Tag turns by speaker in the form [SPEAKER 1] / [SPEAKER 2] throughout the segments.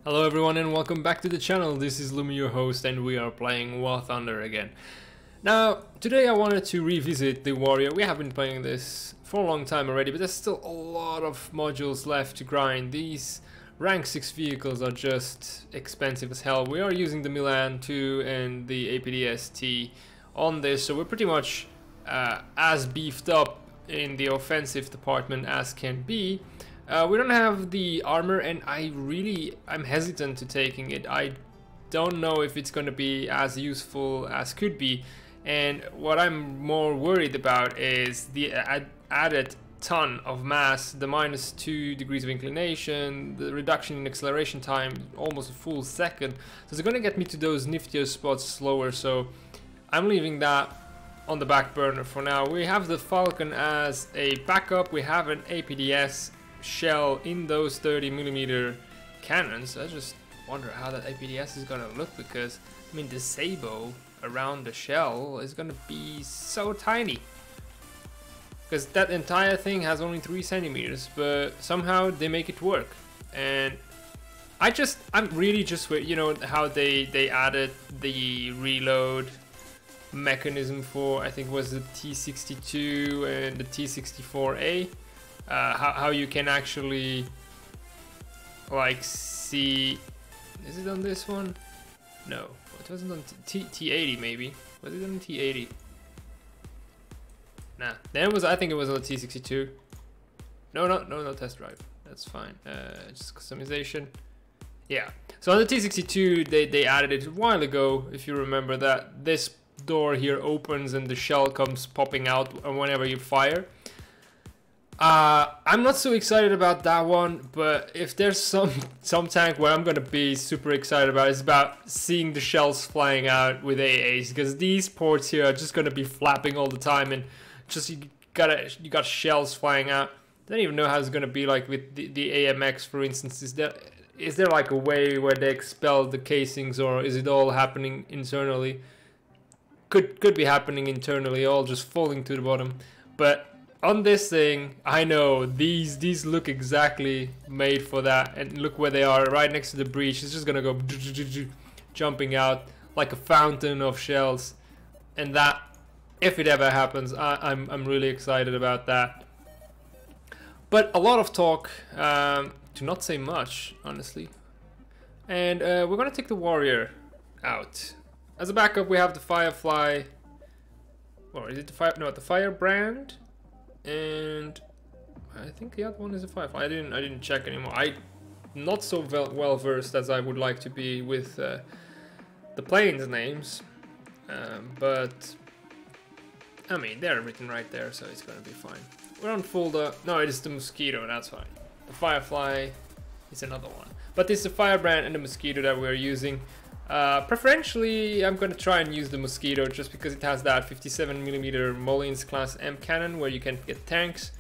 [SPEAKER 1] Hello everyone and welcome back to the channel. This is Lumi, your host, and we are playing War Thunder again. Now, today I wanted to revisit the Warrior. We have been playing this for a long time already, but there's still a lot of modules left to grind. These rank 6 vehicles are just expensive as hell. We are using the Milan 2 and the APDST on this, so we're pretty much as beefed up in the offensive department as can be. We don't have the armor, and I'm hesitant to taking it. I don't know if it's going to be as useful as could be, and what I'm more worried about is the added ton of mass, the -2 degrees of inclination, the reduction in acceleration time, almost a full second. So it's going to get me to those niftier spots slower, so I'm leaving that on the back burner for now. We have the Falcon as a backup. We have an APDS shell in those 30mm cannons. I just wonder how that APDS is gonna look, because I mean the Sabo around the shell is gonna be so tiny, because that entire thing has only 3 centimeters, but somehow they make it work. And I'm really just, you know, how they added the reload mechanism for, I think it was the T62 and the T64A. How you can actually like see, is it on this one? No, it wasn't on T80 maybe. Was it on T80? Nah, then it was, I think it was on the T62. No test drive. That's fine. Just customization. Yeah. So on the T62 they added it a while ago, if you remember, that this door here opens and the shell comes popping out whenever you fire. I'm not so excited about that one, but if there's some tank where I'm gonna be super excited about, it's about seeing the shells flying out with AAs, because these ports here are just gonna be flapping all the time, and just you got shells flying out. I don't even know how it's gonna be like with the AMX, for instance. Is there like a way where they expel the casings, or is it all happening internally? Could be happening internally, all just falling to the bottom. But on this thing, I know these look exactly made for that, and look where they are, right next to the breach. It's just gonna go jumping out like a fountain of shells, and that, if it ever happens, I'm really excited about that. But a lot of talk to not say much, honestly. And we're gonna take the Warrior out. As a backup, we have the Firefly, or is it the Fire? No, the Firebrand. And I think the other one is a Firefly. I didn't check anymore. I'm not so well versed as I would like to be with the planes names, but I mean they're written right there, so it's gonna be fine. We're on folder. No, it is the Mosquito. That's fine. The Firefly is another one, but this is the Firebrand and the Mosquito that we're using. Preferentially, I'm going to try and use the Mosquito just because it has that 57mm Moulins class M cannon where you can get tanks.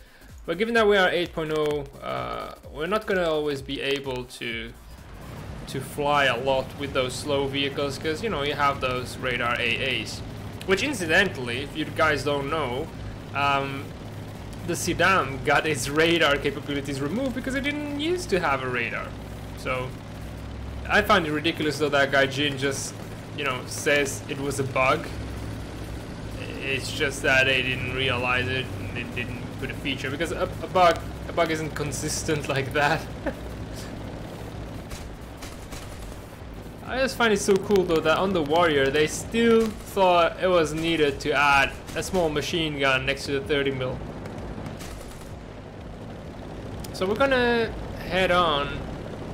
[SPEAKER 1] But given that we are 8.0, we're not going to always be able to fly a lot with those slow vehicles, because, you know, you have those radar AAs. Which, incidentally, if you guys don't know, the Sedan got its radar capabilities removed because it didn't used to have a radar. So I find it ridiculous though that guy Jin just, you know, says it was a bug. It's just that they didn't realize it and they didn't put a feature, because a bug isn't consistent like that. I just find it so cool though that on the Warrior they still thought it was needed to add a small machine gun next to the 30mm. So we're gonna head on.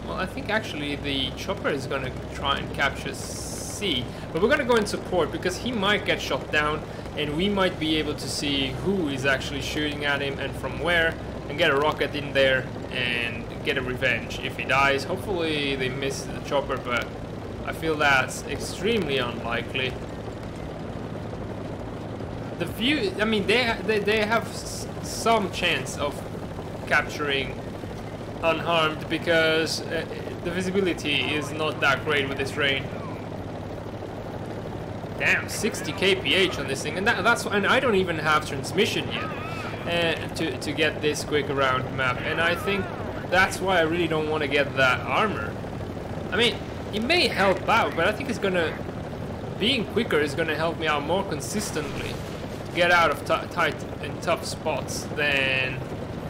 [SPEAKER 1] Well, I think actually the chopper is gonna try and capture C, but we're gonna go in support because he might get shot down, and we might be able to see who is actually shooting at him and from where, and get a rocket in there and get a revenge if he dies. Hopefully they miss the chopper, but I feel that's extremely unlikely. The view, I mean, they have some chance of capturing unharmed, because the visibility is not that great with this rain. Damn, 60 kph on this thing, and and I don't even have transmission yet to get this quick around map, and I think that's why I really don't want to get that armor. I mean, it may help out, but I think it's gonna... Being quicker is gonna help me out more consistently. Get out of tight and tough spots than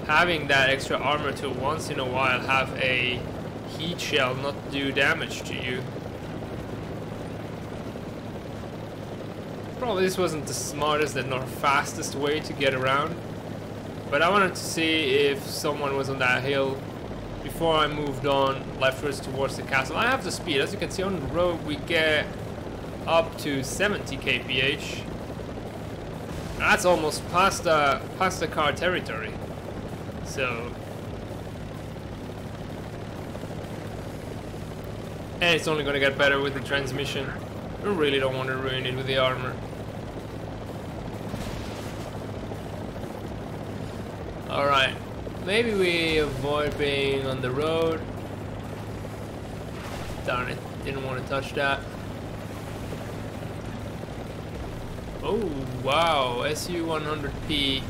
[SPEAKER 1] having that extra armor to once in a while have a heat shell not do damage to you. Probably this wasn't the smartest and nor fastest way to get around, but I wanted to see if someone was on that hill before I moved on leftwards towards the castle. I have the speed. As you can see on the road we get up to 70 kph. That's almost past the car territory. So, and it's only gonna get better with the transmission. I really don't want to ruin it with the armor. Alright, maybe we avoid being on the road. Darn it, didn't want to touch that. Oh wow, SU-100P.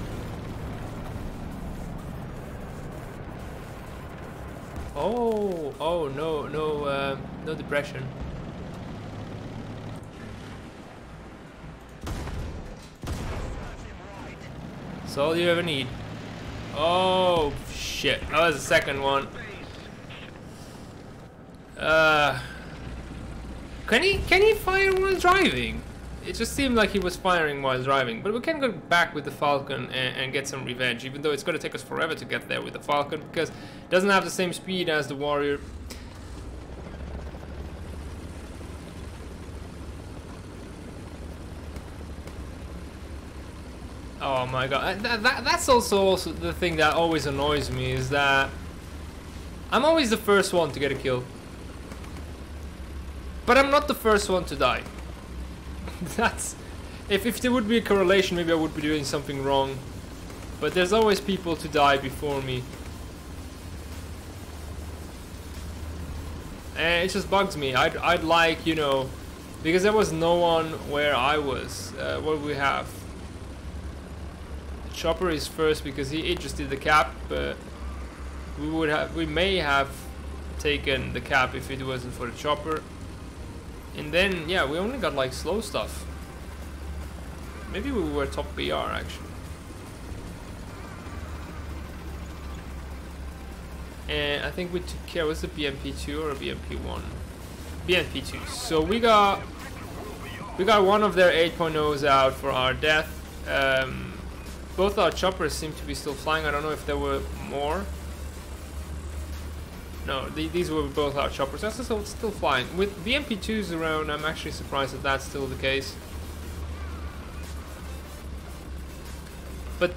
[SPEAKER 1] Oh no depression. That's all you ever need. Oh shit, that was the second one. Can he fire while driving? It just seemed like he was firing while driving, but we can go back with the Falcon and get some revenge, even though it's going to take us forever to get there with the Falcon, because it doesn't have the same speed as the Warrior. Oh my god, that's also the thing that always annoys me, is that I'm always the first one to get a kill, but I'm not the first one to die. That's... If there would be a correlation, maybe I would be doing something wrong. But there's always people to die before me. And it just bugs me. I'd like, you know... Because there was no one where I was. What do we have? Chopper is first because he just did the cap. But we may have taken the cap if it wasn't for the Chopper. And then, yeah, we only got like slow stuff. Maybe we were top BR actually. And I think we took care, was it BMP2 or BMP1? BMP2. So we got one of their 8.0s out for our death. Both our choppers seem to be still flying. I don't know if there were more. No, these were both our choppers. That's still flying. With the MP2s around, I'm actually surprised that that's still the case. But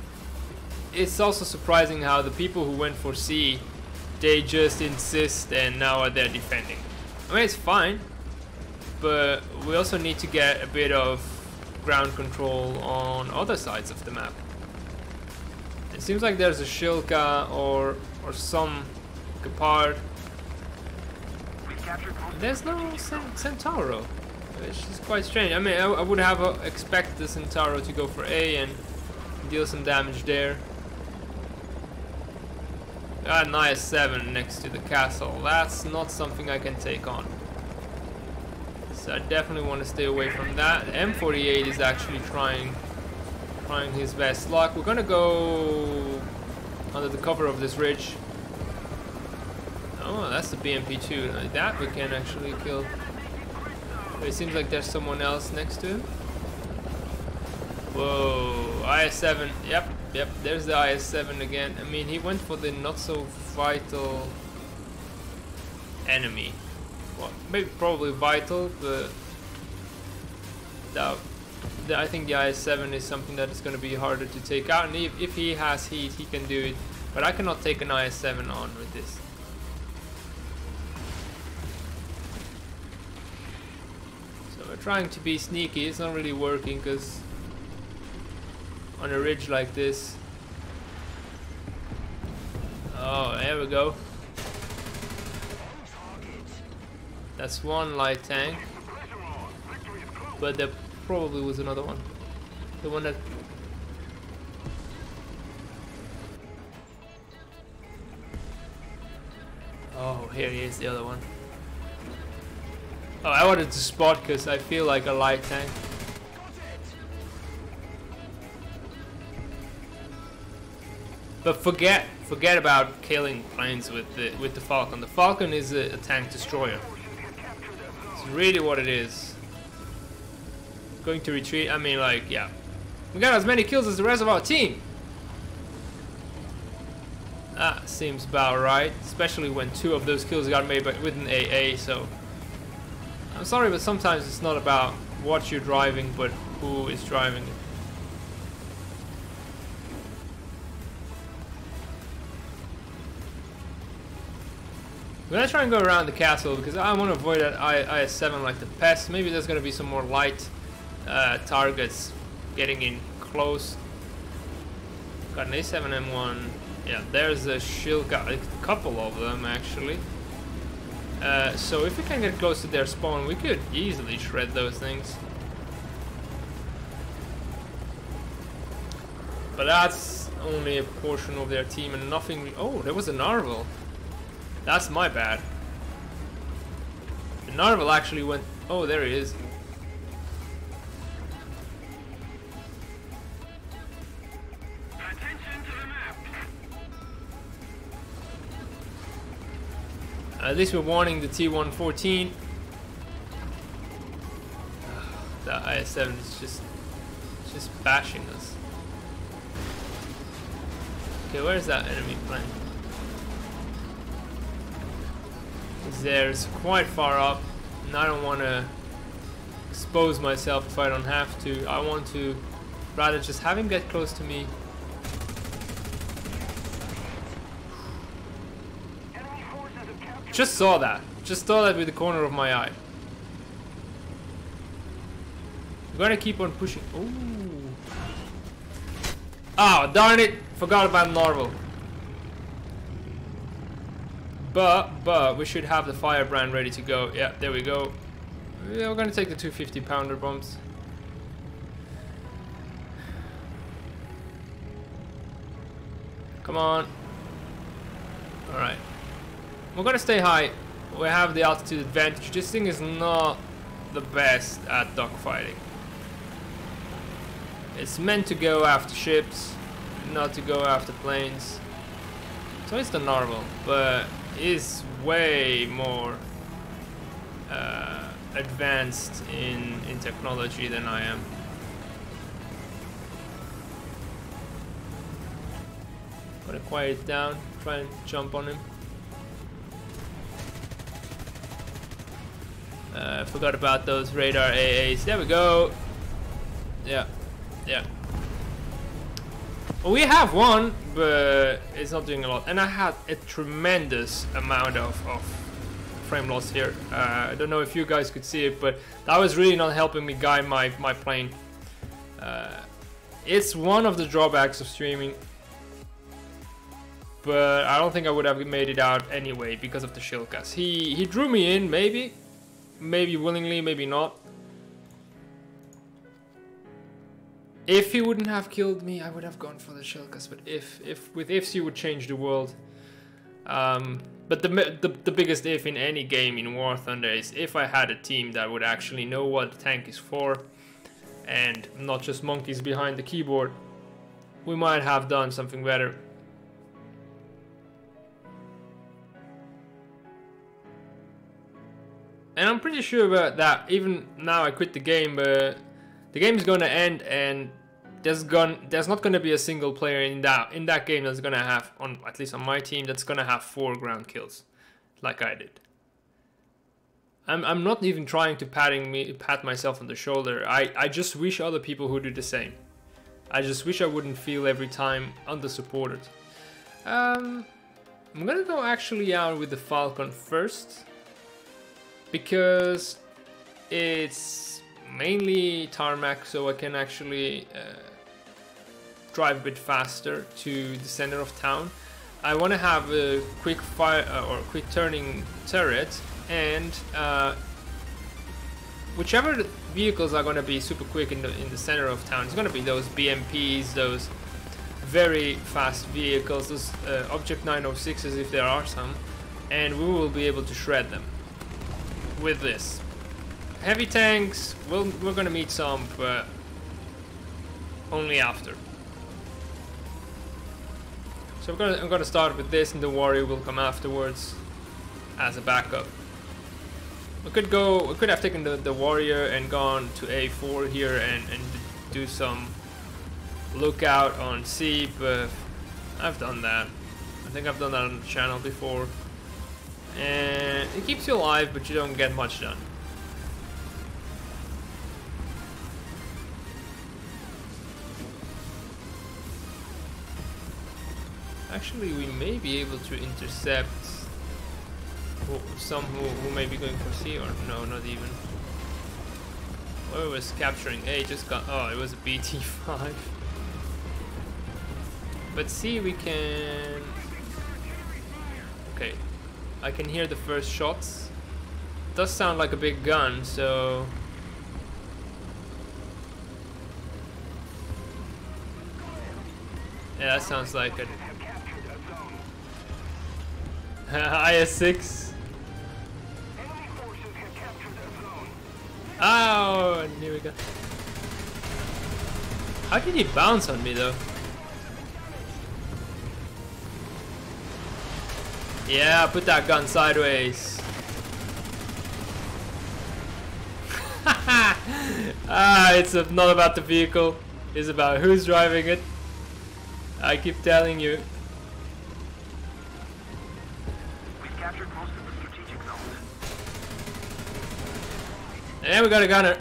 [SPEAKER 1] it's also surprising how the people who went for C, they just insist and now they're defending. I mean, it's fine, but we also need to get a bit of ground control on other sides of the map. It seems like there's a Shilka or some Gepard. There's no Centauro, which is quite strange. I mean, I would have expected the Centauro to go for A and deal some damage there. Got an IS-7 next to the castle. That's not something I can take on. So I definitely want to stay away from that. M48 is actually trying his best luck. We're gonna go under the cover of this ridge. Oh, that's the BMP2. That we can actually kill. But it seems like there's someone else next to him. Whoa, IS-7. Yep, there's the IS-7 again. I mean, he went for the not so vital enemy. Well, maybe probably vital, but I think the IS-7 is something that is going to be harder to take out. And if he has heat, he can do it. But I cannot take an IS-7 on with this. So we're trying to be sneaky. It's not really working because on a ridge like this. Oh, there we go. That's one light tank. But there probably was another one. The one that... Oh, here he is, the other one. Oh, I wanted to spot because I feel like a light tank. But forget about killing planes with the Falcon. The Falcon is a tank destroyer. It's really what it is. Going to retreat. I mean, like, yeah, we got as many kills as the rest of our team. That seems about right, especially when 2 of those kills got made with an AA. So I'm sorry, but sometimes it's not about what you're driving, but who is driving it. I'm gonna try and go around the castle because I want to avoid that IS-7 like the pest. Maybe there's gonna be some more light targets getting in close. Got an A7M1. Yeah, there's a Shilka, a couple of them actually. So if we can get close to their spawn, we could easily shred those things. But that's only a portion of their team and nothing. Oh, there was a Narval. That's my bad. The Narval actually went. Oh, there he is. At least we're warning the T-114. The IS-7 is just bashing us. Okay, where's that enemy plane? It's there. It's quite far up, and I don't want to expose myself if I don't have to. I want to rather just have him get close to me. Just saw that. Just saw that with the corner of my eye. I'm gonna keep on pushing. Ooh. Oh, darn it! Forgot about Narval. But we should have the Firebrand ready to go. Yeah, there we go. Yeah, we're gonna take the 250 pounder bombs. Come on. Alright. We're gonna stay high. We have the altitude advantage. This thing is not the best at dogfighting. It's meant to go after ships, not to go after planes. So it's the Narval, but is way more advanced in technology than I am. Gonna quiet it down, try and jump on him. Forgot about those radar AAs. There we go. Yeah, yeah. Well, we have one, but it's not doing a lot. And I had a tremendous amount of frame loss here. I don't know if you guys could see it, but that was really not helping me guide my plane. It's one of the drawbacks of streaming, but I don't think I would have made it out anyway because of the Shilkas. He drew me in, maybe willingly, maybe not. If he wouldn't have killed me, I would have gone for the Shilkas. But if with ifs you would change the world. But the biggest if in any game in War Thunder is if I had a team that would actually know what the tank is for, and not just monkeys behind the keyboard, we might have done something better. And I'm pretty sure about that. Even now I quit the game, but the game is gonna end, and there's not gonna be a single player in that game that's gonna have, at least on my team, that's gonna have 4 ground kills, like I did. I'm not even trying to pat myself on the shoulder. I just wish other people would do the same. I just wish I wouldn't feel every time under-supported. I'm gonna go actually out with the Falcon first, because it's mainly tarmac, so I can actually drive a bit faster to the center of town. I want to have a quick fire or quick turning turret, and whichever vehicles are going to be super quick in the center of town, it's going to be those BMPs, those very fast vehicles, those Object 906s if there are some, and we will be able to shred them with this. heavy tanks, we're gonna meet some, but only after. So I'm gonna start with this, and the warrior will come afterwards as a backup. We could have taken the warrior and gone to A4 here and do some lookout on C, but I've done that. I think I've done that on the channel before. And it keeps you alive, but you don't get much done. Actually, we may be able to intercept some who may be going for C, or no, not even. Whoever was capturing A just got, oh, it was a BT5. But C we can, okay, I can hear the first shots. It does sound like a big gun, so yeah, that sounds like it. IS-6. Oh, and here we go. How did he bounce on me though? Yeah, put that gun sideways. It's not about the vehicle. It's about who's driving it. I keep telling you. And we got a gunner.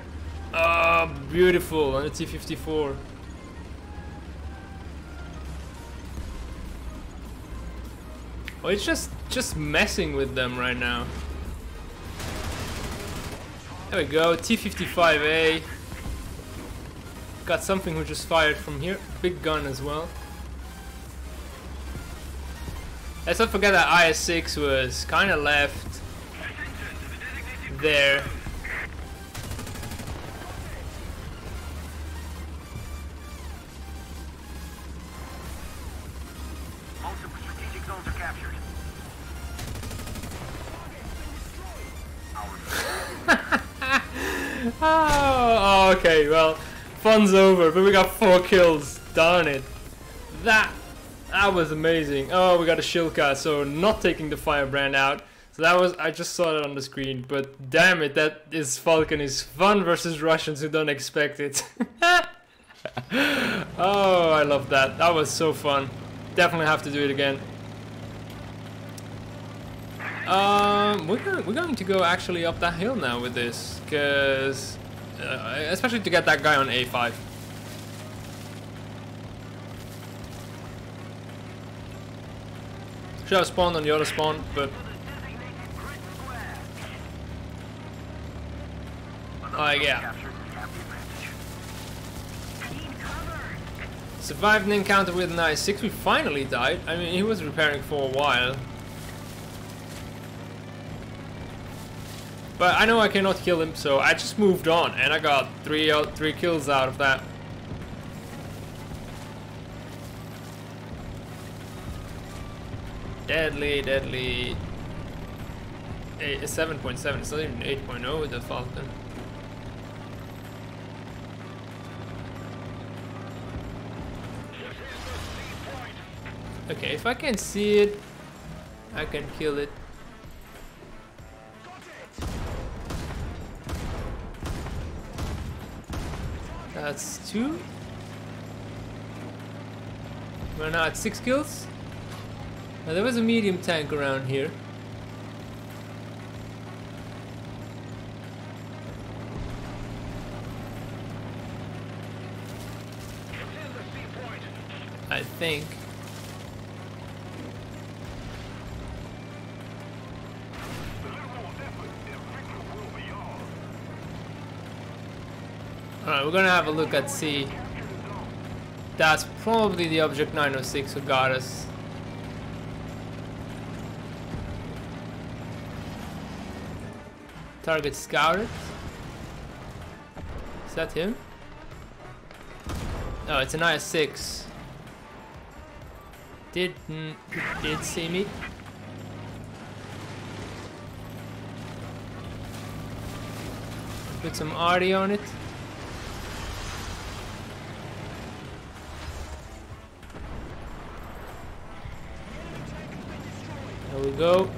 [SPEAKER 1] Oh, beautiful, on the T-54. Oh, it's just messing with them right now. There we go, T-55A. Got something who just fired from here. Big gun as well. Let's not forget that IS-6 was kind of left there. Oh, okay, well, fun's over, but we got 4 kills. Darn it. That was amazing. Oh, we got a Shilka, so not taking the Firebrand out. So that was, I just saw that on the screen, but damn it, that is Falcon is fun versus Russians who don't expect it. Oh, I love that. That was so fun. Definitely have to do it again. We're going to go actually up that hill now with this, because especially to get that guy on A5. Should have spawned on the other spawn, but yeah. Survived an encounter with an IS-6. We finally died. I mean, he was repairing for a while. But I know I cannot kill him, so I just moved on, and I got three kills out of that. Deadly, deadly. A 7.7, it's not even 8.0 with the Falcon. Okay, if I can see it, I can kill it. That's 2. We're now at 6 kills. Now, there was a medium tank around here. I think. Alright, we're gonna have a look at C. That's probably the Object 906 who got us. Target scouted. Is that him? Oh, it's an IS-6. Did see me. Put some arty on it. There we go.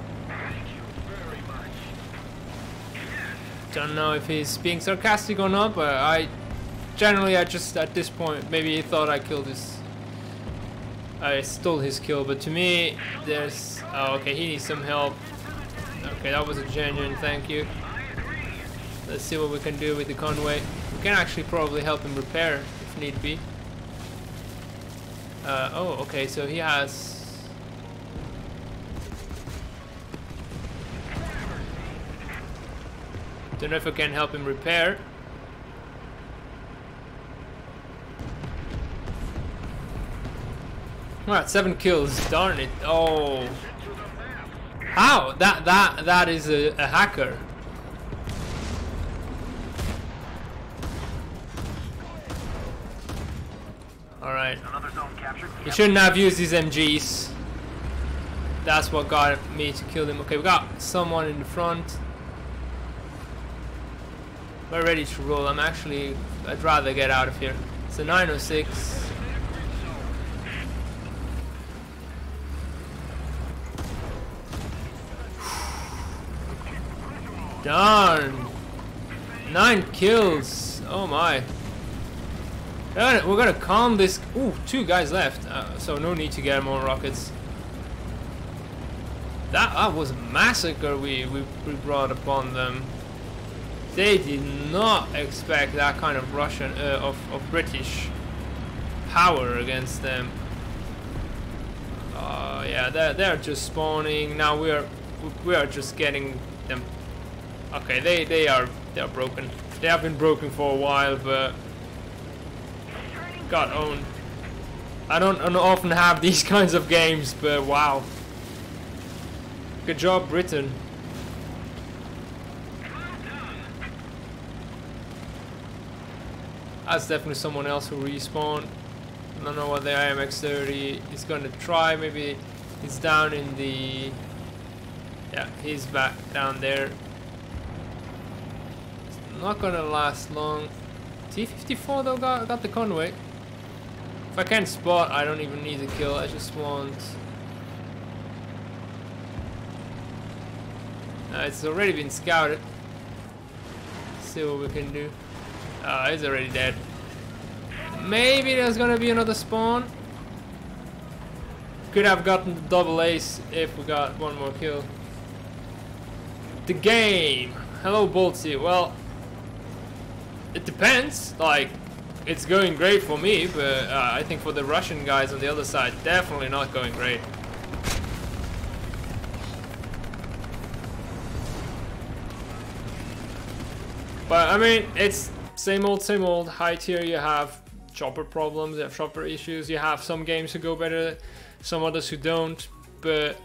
[SPEAKER 1] Don't know if he's being sarcastic or not, but I just at this point, maybe he thought I killed his. I stole his kill, but to me, there's. Oh, okay, he needs some help. Okay, that was a genuine thank you. Let's see what we can do with the Conway. We can actually probably help him repair if need be. Oh, okay, so he has. Don't know if I can help him repair. Alright, 7 kills. Darn it. Oh. How? That is a hacker. Alright. He shouldn't have used his MGs. That's what got me to kill him. Okay, we got someone in the front. We're ready to roll. I'd rather get out of here. It's a 906. Darn. 9 kills. Oh my. We're gonna calm this. Ooh, 2 guys left. So no need to get more rockets. That was a massacre we brought upon them. They did not expect that kind of Russian of British power against them. Yeah, they're just spawning now. We are just getting them. Okay, they are broken. They have been broken for a while, but got owned. I don't often have these kinds of games, but wow. Good job, Britain. That's definitely someone else who respawned. I don't know what the IMX-30 is gonna try. Maybe he's down in the. Yeah, he's back down there. It's not gonna last long. T-54 though got the Conway. If I can't spot, I don't even need to kill. I just want. It's already been scouted. Let's see what we can do. He's already dead. Maybe there's gonna be another spawn. Could have gotten the double ace if we got one more kill. The game. Hello, Boltsy. Well, it depends. Like, it's going great for me, but I think for the Russian guys on the other side, definitely not going great. But I mean, it's same old. High tier, you have chopper problems, you have chopper issues, you have some games who go better, some others who don't, but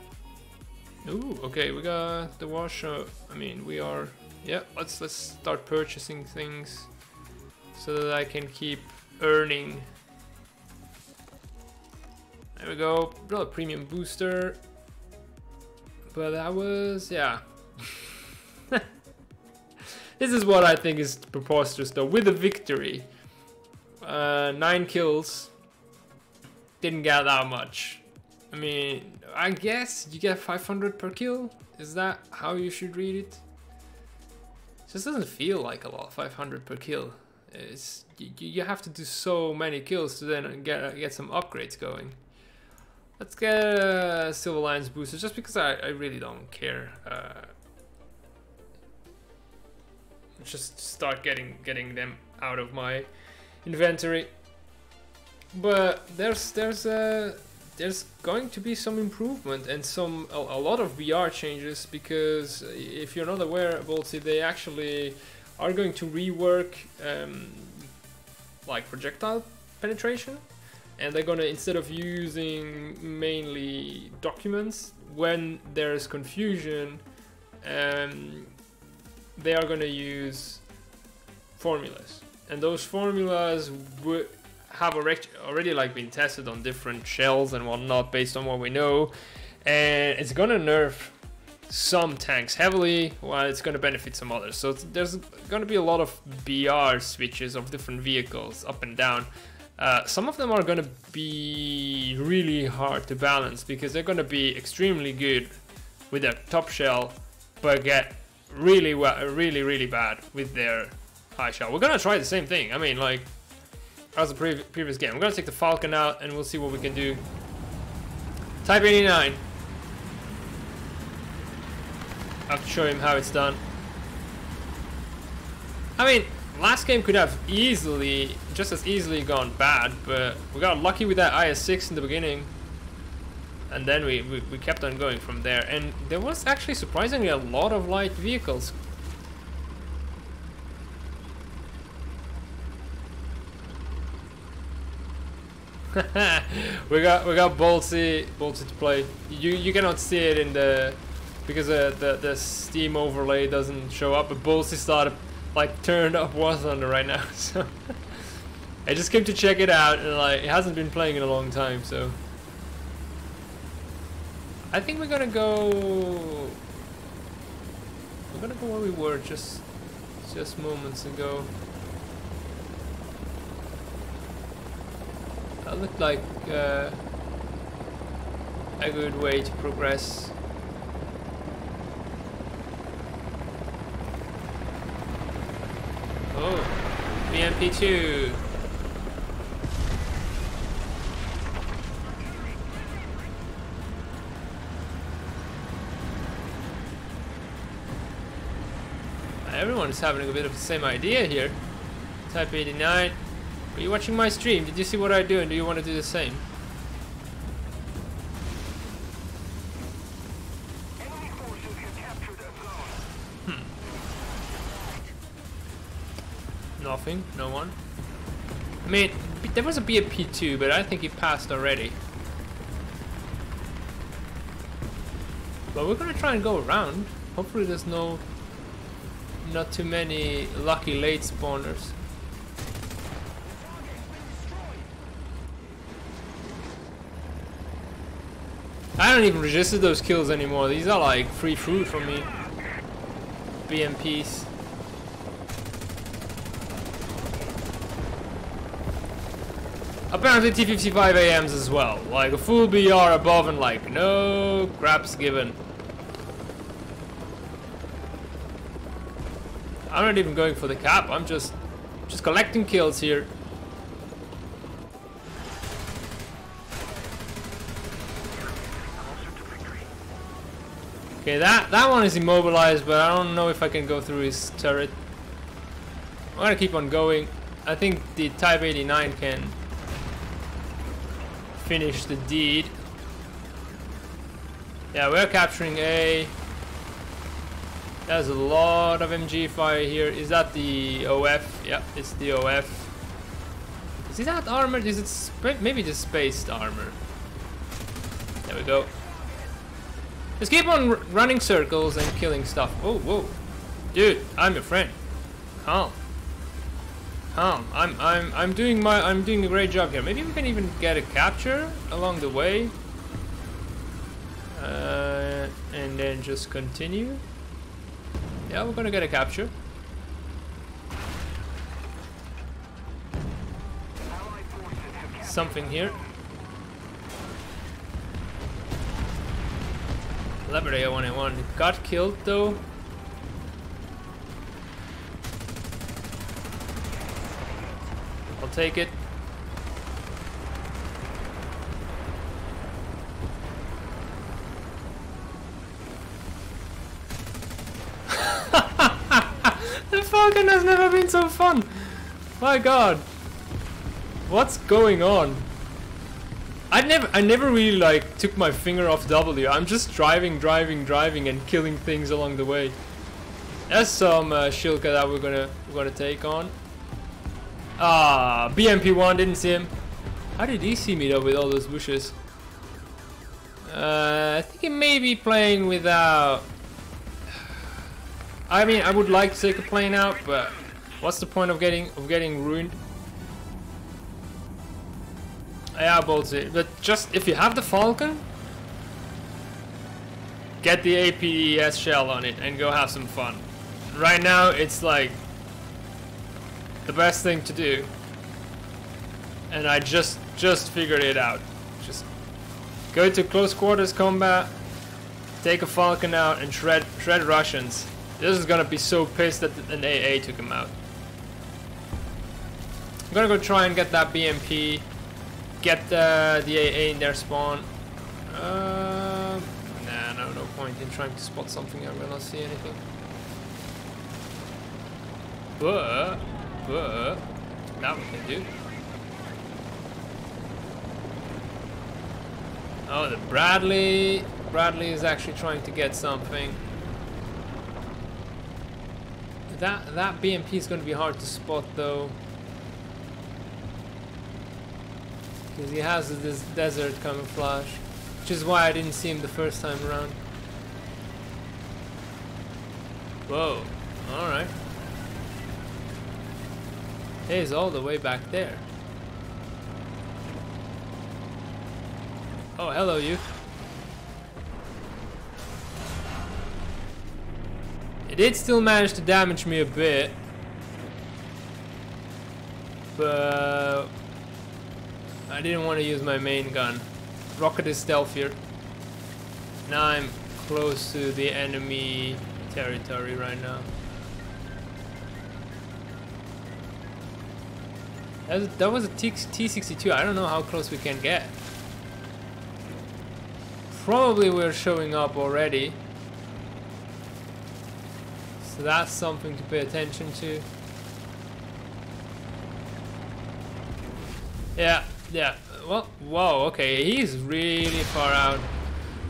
[SPEAKER 1] ooh, okay, we got the wash. I mean, we are, yeah, let's start purchasing things so that I can keep earning. There we go, a premium booster, but that was, yeah. This is what I think is preposterous though. With a victory, 9 kills, didn't get that much. I mean, I guess you get 500 per kill. Is that how you should read it? It just doesn't feel like a lot, 500 per kill. It's, you have to do so many kills to then get some upgrades going. Let's get a Silver Lions booster just because I really don't care. Just start getting them out of my inventory. But there's going to be some improvement and a lot of VR changes, because if you're not aware, Boltsy, they actually are going to rework like projectile penetration, and they're gonna, instead of using mainly documents when there's confusion, they are going to use formulas, and those formulas have already like been tested on different shells and whatnot based on what we know, and it's going to nerf some tanks heavily, while it's going to benefit some others. So there's going to be a lot of BR switches of different vehicles up and down. Some of them are going to be really hard to balance because they're going to be extremely good with their top shell, but get really bad with their high shell. We're going to try the same thing. I mean, like as the previous game. I'm going to take the Falcon out and we'll see what we can do. Type 89. I have to show him how it's done. I mean, last game could have just as easily gone bad, but we got lucky with that IS-6 in the beginning. And then we kept on going from there. And there was actually surprisingly a lot of light vehicles. we got Boltsy to play. You cannot see it in the because the Steam overlay doesn't show up, but Boltsy started like turned up War Thunder right now. So I just came to check it out, and like it hasn't been playing in a long time. So I think we're gonna go where we were just moments ago. That looked like a good way to progress. Oh, BMP2. Everyone's having a bit of the same idea here. Type 89. Are you watching my stream? Did you see what I do, and do you want to do the same? Nothing. No one. I mean, there was a BMP2, but I think he passed already. But we're gonna try and go around. Hopefully there's not too many lucky late spawners. I don't even register those kills anymore. These are like free food for me. BMPs. Apparently T55 AMs as well. Like a full BR above and like no craps given. I'm not even going for the cap. I'm just collecting kills here. Okay, that one is immobilized, but I don't know if I can go through his turret. I'm gonna keep on going. I think the Type 89 can finish the deed. Yeah, we're capturing A. There's a lot of MG fire here. Is that the OF? Yeah, it's the OF. Is it that armored? Is it maybe the spaced armor? There we go. Just keep on running circles and killing stuff. Oh, whoa, dude, I'm your friend. Calm. Calm. I'm doing a great job here. Maybe we can even get a capture along the way, and then just continue. Yeah, we're gonna get a capture. Something here. Labrador 181 got killed though. I'll take it. The Falcon has never been so fun. My god. What's going on? I never really like took my finger off W. I'm just driving and killing things along the way. There's some Shilka that we're gonna take on. Ah, BMP1, didn't see him. How did he see me though with all those bushes? I think he may be playing without. I mean, I would like to take a plane out, but what's the point of getting ruined? Yeah, Boltsy. But just if you have the Falcon, get the APDS shell on it and go have some fun. Right now, it's like the best thing to do. And I just figured it out. Just go to close quarters combat, take a Falcon out, and shred Russians. This is gonna be so pissed that an AA took him out. I'm gonna go try and get that BMP, get the AA in their spawn. Nah, no point in trying to spot something. I'm gonna see anything. But that we can do. Oh, the Bradley is actually trying to get something. That BMP is going to be hard to spot though, because he has this desert camouflage, which is why I didn't see him the first time around. Whoa! All right. He's all the way back there. Oh, hello, you. It did still manage to damage me a bit, but I didn't want to use my main gun. Rocket is stealthier. Now I'm close to the enemy territory right now. That was a T-62. I don't know how close we can get. Probably we're showing up already. So that's something to pay attention to. Yeah. Well, whoa, okay, he's really far out.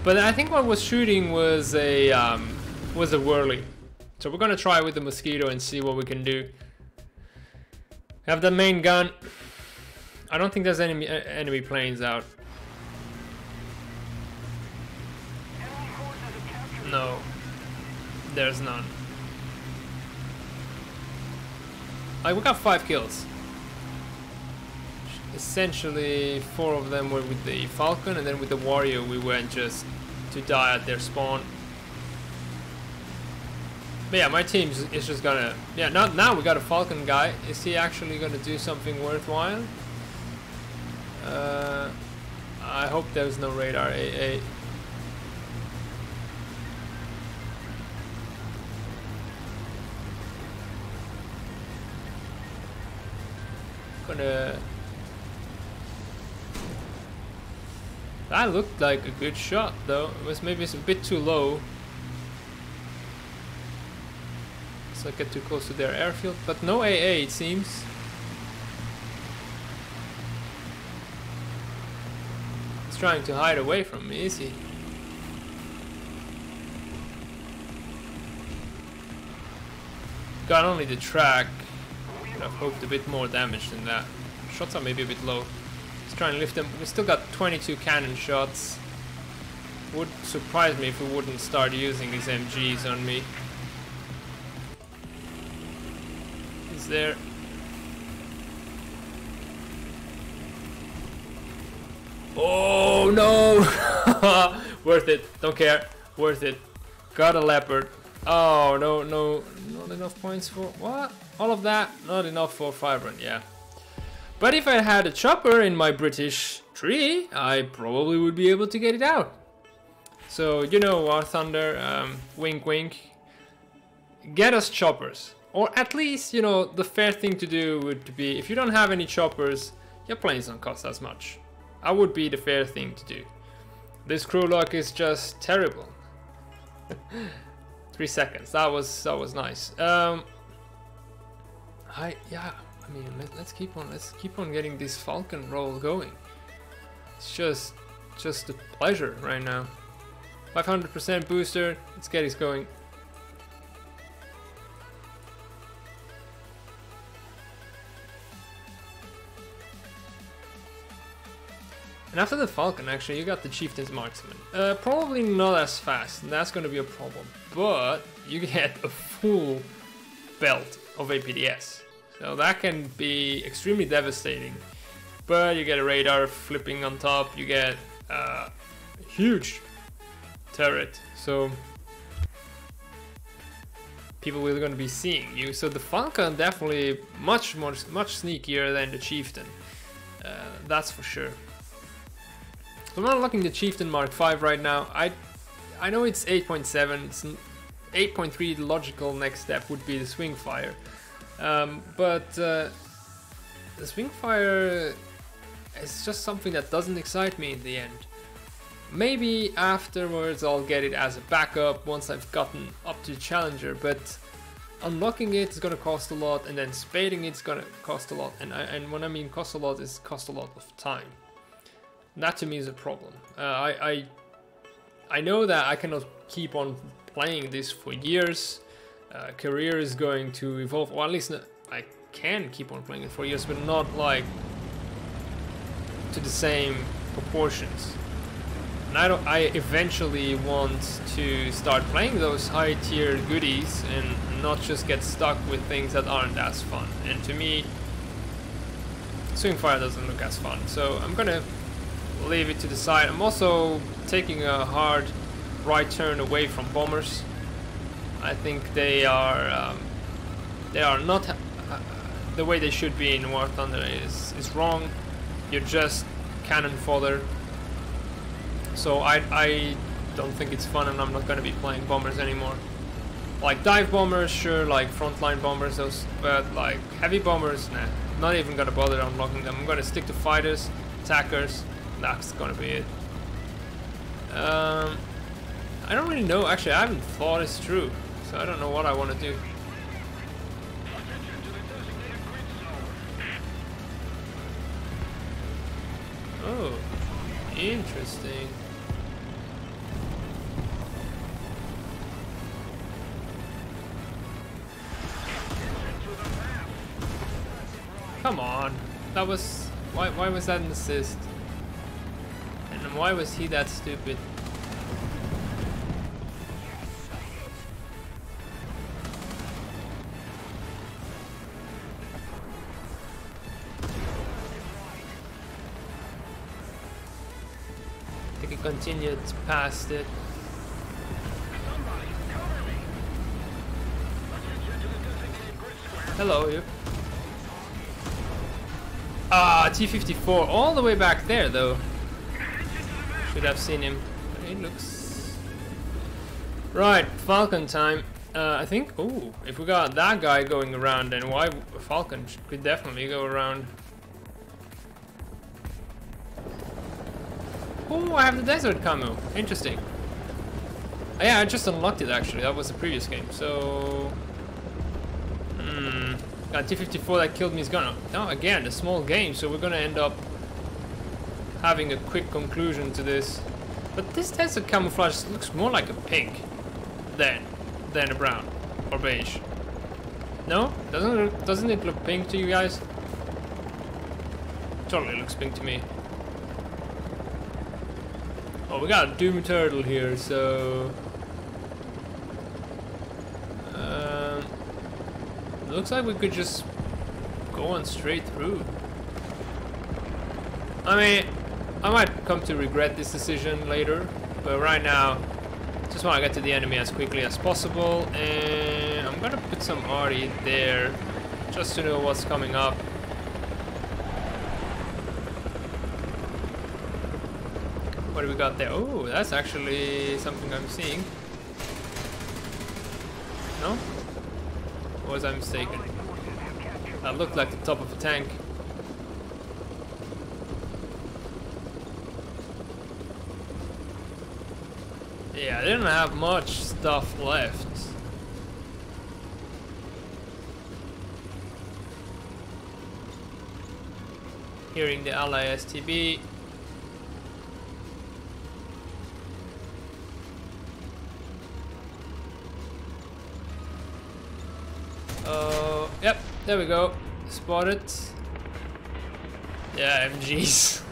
[SPEAKER 1] But I think what was shooting was a whirly. So we're gonna try with the Mosquito and see what we can do. Have the main gun. I don't think there's any enemy planes out. No, there's none. Like, we got 5 kills. Essentially, 4 of them were with the Falcon, and then with the Warrior we went just to die at their spawn. But yeah, my team is just gonna... Yeah, now we got a Falcon guy. Is he actually gonna do something worthwhile? I hope there's no radar AA. That looked like a good shot though. It was maybe a bit too low, so I get too close to their airfield, but no AA it seems. He's trying to hide away from me, is he? Got only the track. I've hoped a bit more damage than that. Shots are maybe a bit low. Let's try and lift them. We still got 22 cannon shots. Would surprise me if we wouldn't start using these MGs on me. Is there... Oh no! Worth it. Don't care. Worth it. Got a Leopard. Oh no, not enough points for what? All of that? Not enough for Vibrant, yeah. But if I had a chopper in my British tree, I probably would be able to get it out. So, you know, War Thunder, wink wink, get us choppers. Or at least, you know, the fair thing to do would be, if you don't have any choppers, your planes don't cost as much. That would be the fair thing to do. This crew lock is just terrible. 3 seconds, that was nice. I mean, let's keep on getting this Falcon roll going. It's just a pleasure right now. 500% booster. Let's get it going. And after the Falcon, actually, you got the Chieftain's Marksman. Probably not as fast. That's going to be a problem. But you get a full belt of APDS. So that can be extremely devastating. But you get a radar flipping on top. You get huge turret, so people will going to be seeing you. So the Falcon definitely much sneakier than the Chieftain. That's for sure. So I'm unlocking the Chieftain Mark V right now. I know it's 8.7. It's 8.3. The logical next step would be the Swingfire, but the Swingfire is just something that doesn't excite me in the end. Maybe afterwards I'll get it as a backup once I've gotten up to Challenger, but unlocking it is gonna cost a lot, and then spading it's gonna cost a lot, and when I mean cost a lot, is cost a lot of time. And that to me is a problem. I know that I cannot keep on playing this for years. Career is going to evolve, or at least I can keep on playing it for years, but not like to the same proportions. And I eventually want to start playing those high tier goodies and not just get stuck with things that aren't as fun. And to me, Swingfire doesn't look as fun, so I'm gonna leave it to the side. I'm also taking a hard right turn away from bombers. I think they are not the way they should be in War Thunder is wrong. You're just cannon fodder. So I don't think it's fun, and I'm not gonna be playing bombers anymore. Like dive bombers, sure, like frontline bombers, those, but like heavy bombers, nah, not even gonna bother unlocking them. I'm gonna stick to fighters, attackers. That's gonna be it. I don't really know. Actually, I haven't thought this through, so I don't know what I want to do. Oh, interesting. Come on, that was why was that an assist? And why was he that stupid? I think he continued past it. Hello, you. Ah, T-54, all the way back there, though. Should have seen him. He looks... Right, Falcon time. I think... Oh, if we got that guy going around, then why... Falcon could definitely go around. Oh, I have the desert camo. Interesting. Oh, yeah, I just unlocked it, actually. That was the previous game, so... Got T-54 that killed me is gonna... No, again, a small game, so we're gonna end up having a quick conclusion to this. But this desert camouflage looks more like a pink than a brown or beige. No? Doesn't it look pink to you guys? Totally looks pink to me. Oh, we got a Doom Turtle here, so... looks like we could just go on straight through. I mean, I might come to regret this decision later, but right now, just want to get to the enemy as quickly as possible, and I'm gonna put some RE there, just to know what's coming up. What do we got there? Oh, that's actually something I'm seeing. No? Or was I mistaken? That looked like the top of a tank. Yeah, I didn't have much stuff left. Hearing the Ally STB. Yep, there we go. Spotted. Yeah, MGs.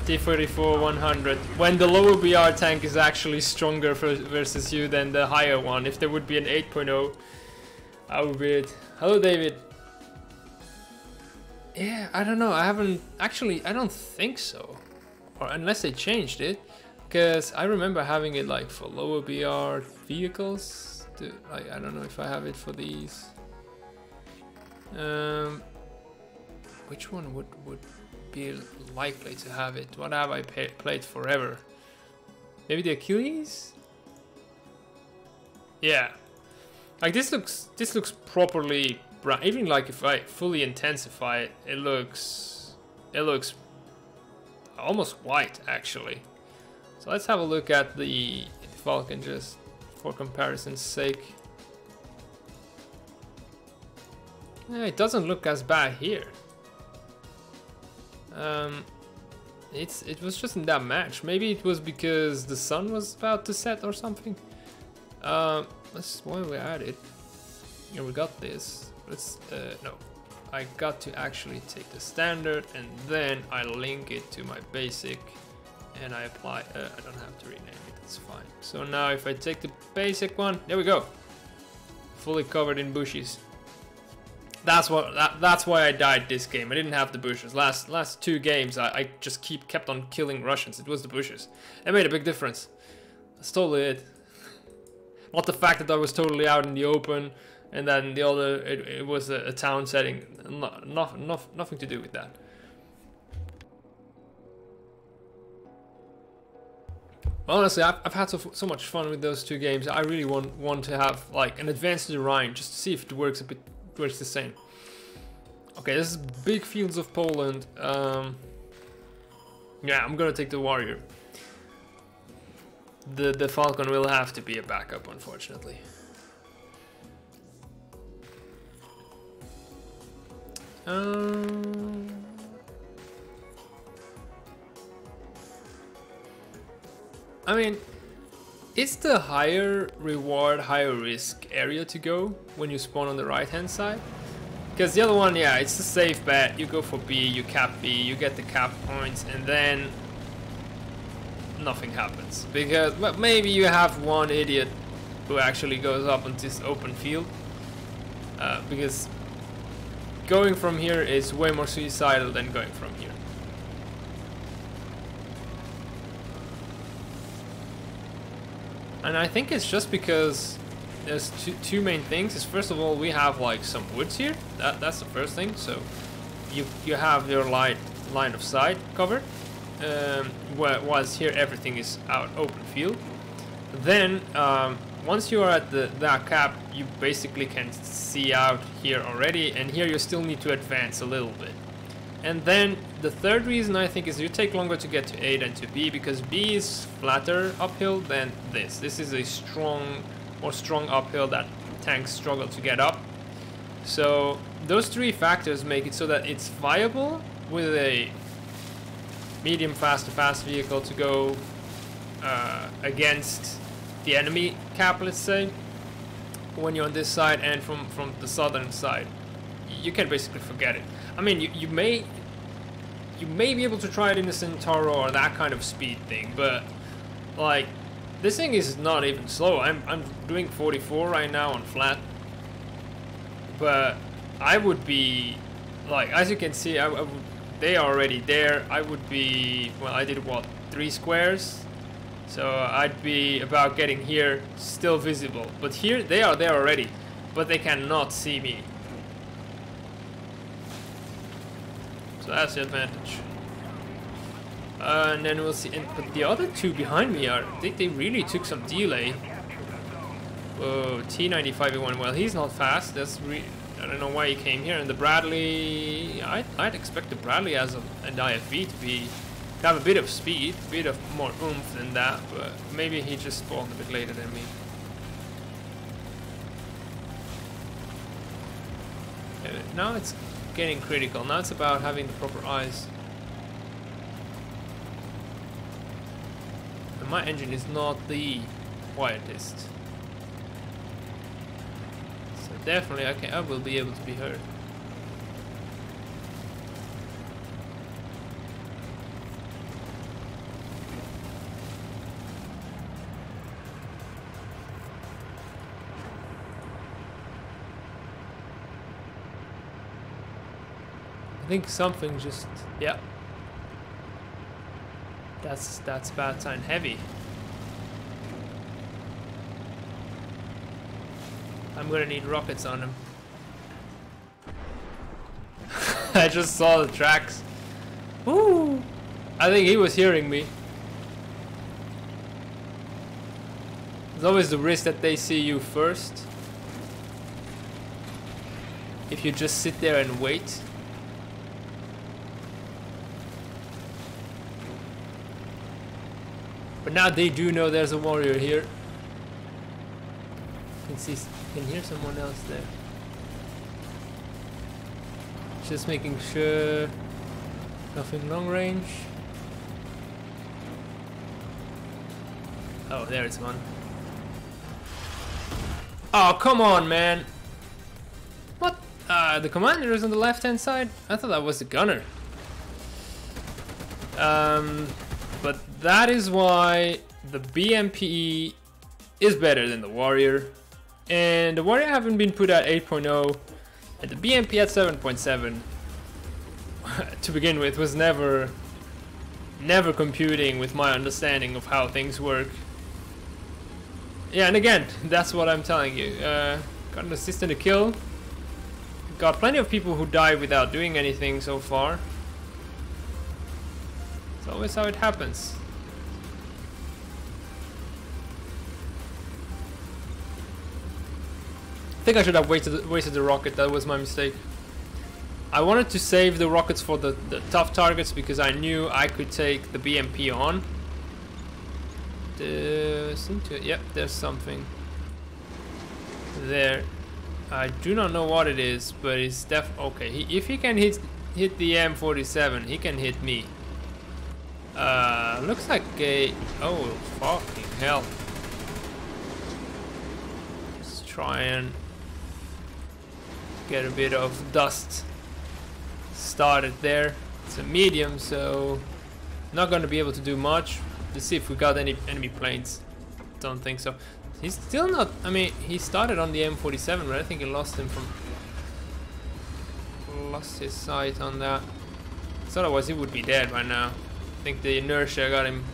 [SPEAKER 1] T-44 100. When the lower BR tank is actually stronger versus you than the higher one. If there would be an 8.0, I would be it. Hello, David. Yeah, I don't know. I haven't... Actually, I don't think so. or unless they changed it, because I remember having it like for lower BR vehicles. I don't know if I have it for these. Which one would be likely to have it? What have I played forever? Maybe the Achilles? Yeah. Like this looks properly brown. Even like if I fully intensify it, it looks almost white actually. So let's have a look at the Falcon just for comparison's sake. Yeah, it doesn't look as bad here. It was just in that match. Maybe it was because the sun was about to set or something. While we're at it, yeah, we got this. Let's no, I got to actually take the standard and then I link it to my basic, and I apply. I don't have to rename it. It's fine. So now if I take the basic one, there we go, fully covered in bushes. That's why I died this game. I didn't have the bushes. Last 2 games I just kept on killing Russians. It was the bushes. It made a big difference. That's totally it. Not the fact that I was totally out in the open, and then the other it was a town setting. Nothing to do with that. Honestly, I've had so much fun with those 2 games. I really want to have like an Advance to the Rhine just to see if it works the same. Okay, this is big fields of Poland. Yeah, I'm gonna take the Warrior. The Falcon will have to be a backup, unfortunately. I mean, it's the higher reward, higher risk area to go when you spawn on the right hand side. Because the other one, yeah, it's a safe bet. You go for B, you cap B, you get the cap points, and then nothing happens. Because well, maybe you have one idiot who actually goes up on this open field. Because going from here is way more suicidal than going from here. And I think it's just because there's two main things. Is first of all, we have like some woods here. That's the first thing. So you have your line of sight covered. Whilst here everything is out open field. Then once you are at that cap, you basically can see out here already, and here you still need to advance a little bit. And then the third reason I think is you take longer to get to A than to B, because B is flatter uphill than this. This is a strong uphill that tanks struggle to get up. So those 3 factors make it so that it's viable with a medium fast to fast vehicle to go against the enemy cap, let's say, when you're on this side, and from the southern side you can basically forget it. I mean, you may be able to try it in the Centauro or that kind of speed thing, but like this thing is not even slow. I'm doing 44 right now on flat, but I would be like, as you can see, they are already there. I would be, well, I did what, 3 squares, so I'd be about getting here, still visible. But here they are there already, but they cannot see me. So that's the advantage. And then we'll see. But the other 2 behind me I think they really took some delay. Whoa, T95E1. Well, he's not fast. I don't know why he came here. And the Bradley, I'd expect the Bradley as an IFV to have a bit of speed, a bit of more oomph than that. But maybe he just spawned a bit later than me. Now it's getting critical. Now it's about having the proper eyes. And my engine is not the quietest, so definitely I will be able to be heard. I think something just, yeah. That's bad sign. Heavy. I'm gonna need rockets on him. I just saw the tracks. Woo! I think he was hearing me. There's always the risk that they see you first. If you just sit there and wait. But now they do know there's a warrior here. Can hear someone else there. Just making sure nothing long range. Oh, there it's one. Oh, come on, man. What? The commander is on the left-hand side? I thought that was the gunner. But that is why the BMPE is better than the Warrior. And the Warrior haven't been put at 8.0, and the BMP at 7.7 to begin with was never computing with my understanding of how things work. Yeah, and again, that's what I'm telling you. Got an assist and a kill. Got plenty of people who die without doing anything so far. It's always how it happens. I think I should have wasted the rocket. That was my mistake. I wanted to save the rockets for the tough targets because I knew I could take the BMP on. Yep, there's something there. I do not know what it is, but it's okay. If he can hit the M47, he can hit me. Looks like a oh fucking hell. Let's try and get a bit of dust started there. It's a medium, so not going to be able to do much. Let's see if we got any enemy planes. Don't think so. He's still not. I mean, he started on the M47, but I think he lost him from. Lost his sight on that. So otherwise, he would be dead by now. I think the inertia got him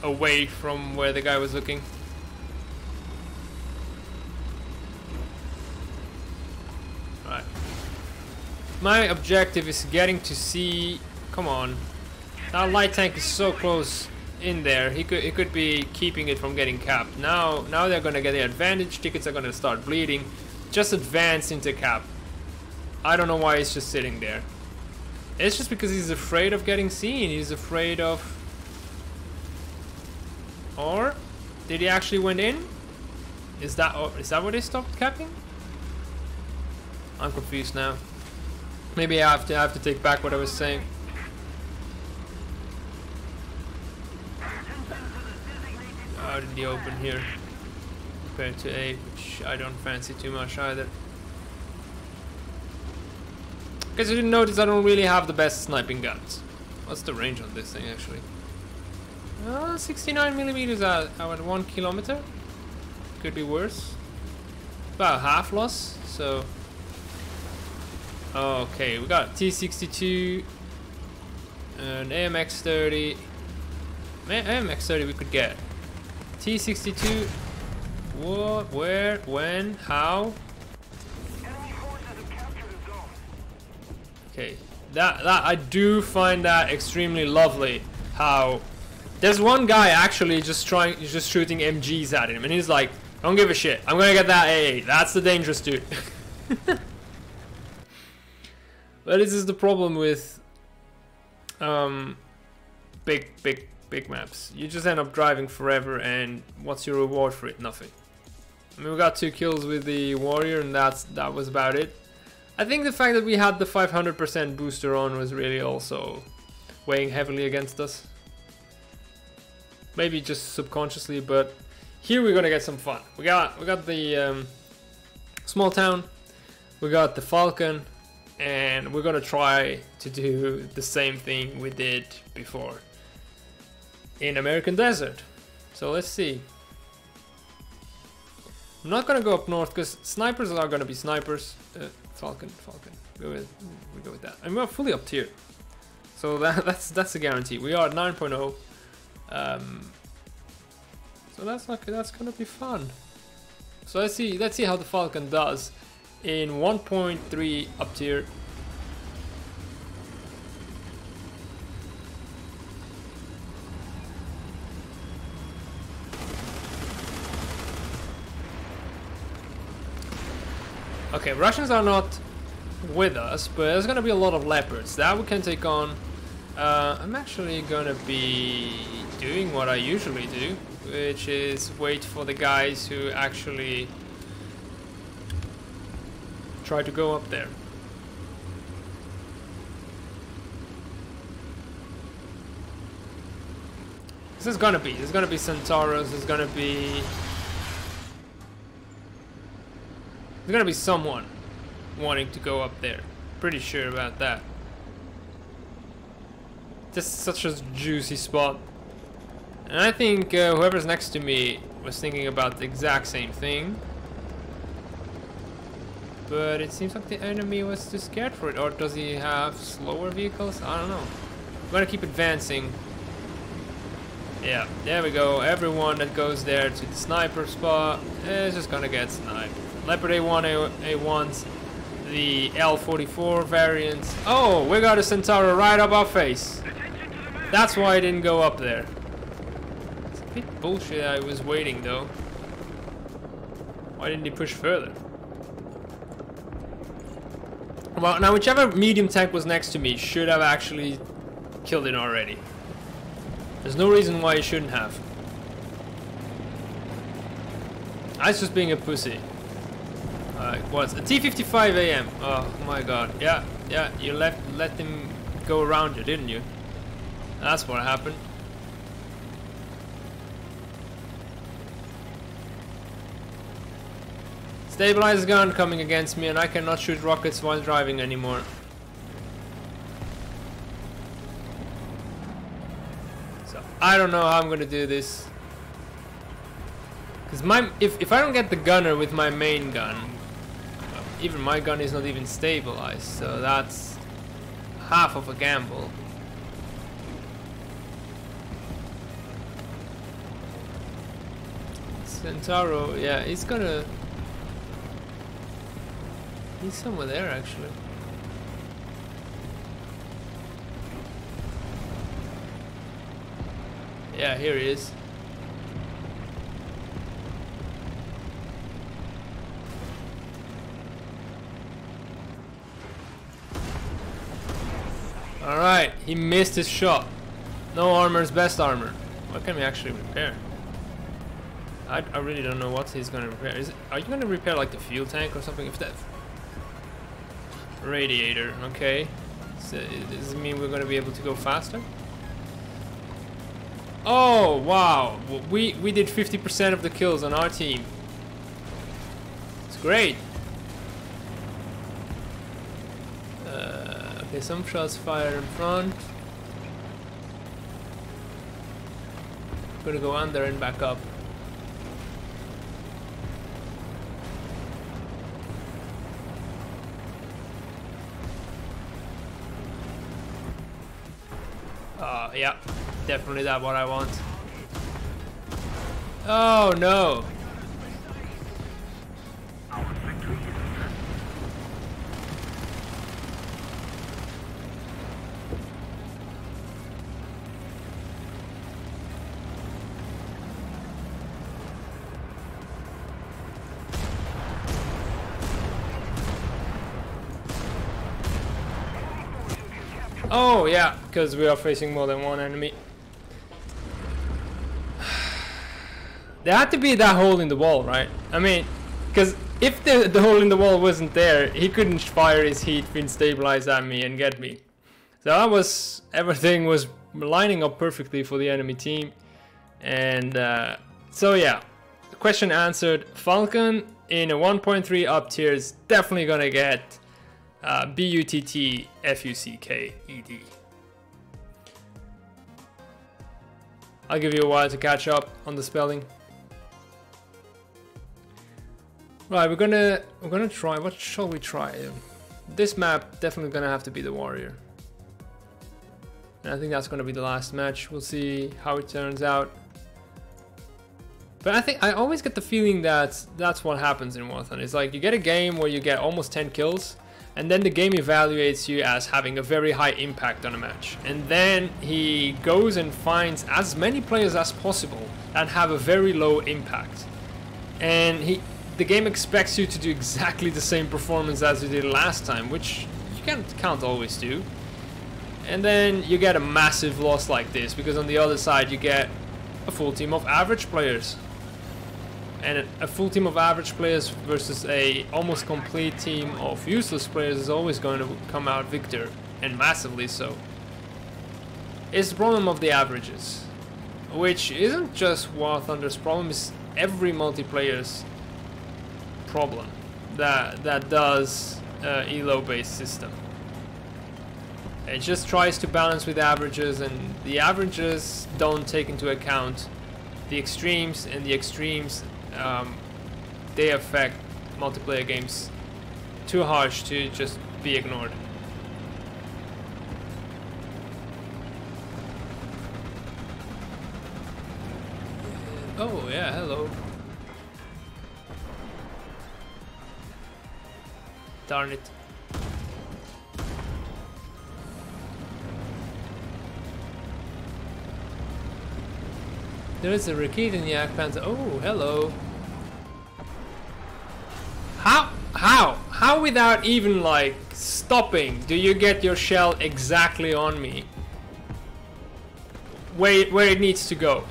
[SPEAKER 1] away from where the guy was looking. Right. My objective is getting to see. Come on. That light tank is so close in there. He could be keeping it from getting capped. Now they're gonna get the advantage. Tickets are gonna start bleeding. Just advance into cap. I don't know why he's just sitting there. It's just because he's afraid of getting seen. He's afraid of. Or did he actually went in? Is that what they stopped capping? I'm confused now. Maybe I have to take back what I was saying. Out in the open here compared to 8, which I don't fancy too much either. Guys, you didn't notice I don't really have the best sniping guns. What's the range on this thing actually? 69 millimeters at 1 kilometer. Could be worse. About half loss. So okay, we got T62 and AMX30. AMX30 we could get. T62. What? Where? When? How? Okay, that I do find that extremely lovely. How there's one guy actually just shooting MGs at him, and he's like, "Don't give a shit. I'm gonna get that AA." That's the dangerous dude. But this is the problem with big maps. You just end up driving forever, and what's your reward for it? Nothing. I mean, we got 2 kills with the Warrior, and that was about it. I think the fact that we had the 500% booster on was really also weighing heavily against us. Maybe just subconsciously, but here we're gonna get some fun. We got the small town, we got the Falcon, and we're gonna try to do the same thing we did before in American Desert. So let's see. I'm not gonna go up north because snipers are gonna be snipers. Falcon. We go with that. And we're fully up tier. So that's a guarantee. We are at 9.0. So that's gonna be fun. So let's see how the Falcon does in 1.3 up tier. Okay, Russians are not with us, but there's gonna be a lot of leopards that we can take on. I'm actually gonna be doing what I usually do, which is wait for the guys who actually try to go up there. There's gonna be Centauros, there's gonna be someone wanting to go up there. Pretty sure about that. This is such a juicy spot. And I think whoever's next to me was thinking about the exact same thing. But it seems like the enemy was too scared for it. Or does he have slower vehicles? I don't know. I'm gonna keep advancing. Yeah, there we go. Everyone that goes there to the sniper spot is just gonna get sniped. Leopard A1, A1s, the L44 variants. Oh, we got a Centauro right up our face. That's why I didn't go up there. It's a bit bullshit I was waiting though. Why didn't he push further? Well, now whichever medium tank was next to me should have actually killed it already. There's no reason why he shouldn't have. I was just being a pussy. What's a T-55 AM? Oh my god. Yeah, you let them go around you, didn't you? That's what happened. Stabilizer gun coming against me and I cannot shoot rockets while driving anymore. So I don't know how I'm gonna do this. Cause if I don't get the gunner with my main gun, even my gun is not even stabilized, so that's half of a gamble. Centauro, yeah, he's somewhere there actually. Yeah, here he is. Alright, he missed his shot. No armor is best armor. What can we actually repair? I really don't know what he's gonna repair. Are you gonna repair like the fuel tank or something? If that radiator, okay. So does it mean we're gonna be able to go faster? Oh wow, we did 50% of the kills on our team. It's great. Okay, some shots fired in front. Gonna go under and back up. Yeah, definitely that what I want. Oh no! Oh yeah, because we are facing more than one enemy. There had to be that hole in the wall, right? I mean, because if the hole in the wall wasn't there, he couldn't fire his heat fin stabilize at me and get me. So that was, everything was lining up perfectly for the enemy team. And so yeah, question answered. Falcon in a 1.3 up tier is definitely gonna get BUTT FUCK ED. I'll give you a while to catch up on the spelling. Right, we're gonna try. What shall we try? This map definitely gonna have to be the warrior. And I think that's going to be the last match. We'll see how it turns out. But I always get the feeling that that's what happens in War Thunder. It's like you get a game where you get almost 10 kills, and then the game evaluates you as having a very high impact on a match. And then he goes and finds as many players as possible that have a very low impact. And the game expects you to do exactly the same performance as you did last time, which you can't always do. And then you get a massive loss like this, because on the other side you get a full team of average players. And a full team of average players versus a almost complete team of useless players is always going to come out victor, and massively so. It's the problem of the averages, which isn't just War Thunder's problem, it's every multiplayer's problem that does elo based system. It just tries to balance with averages, and the averages don't take into account the extremes, and the extremes they affect multiplayer games too harsh to just be ignored. Oh yeah, hello. Darn it. There is a Rakitaniak Panther. Oh, hello. How without even like stopping do you get your shell exactly on me? Where it needs to go?